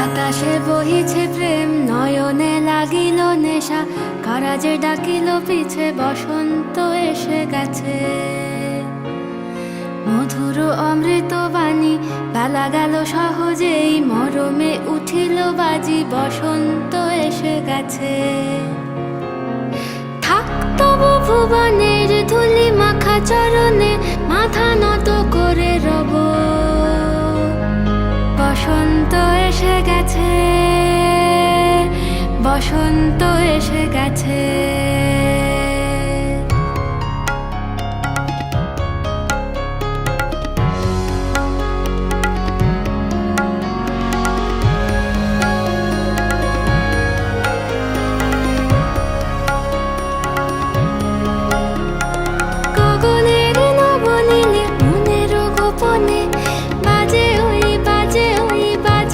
বাতাসে বহিছে প্রেম, নয়নে লাগিল নেশা, কারাজে ডাকিল পিছে, বসন্ত এসে গেছে। মধুর অমৃত বাণী, বেলা গেল সহজেই, মরমে উঠিল বাজি, বসন্ত এসে গেছে। থাক তবু ভুবনের ধুলি মাখা চরণে, মাথা নত করে রব। বসন্ত এসে গেছে, বসন্ত এসে গেছে।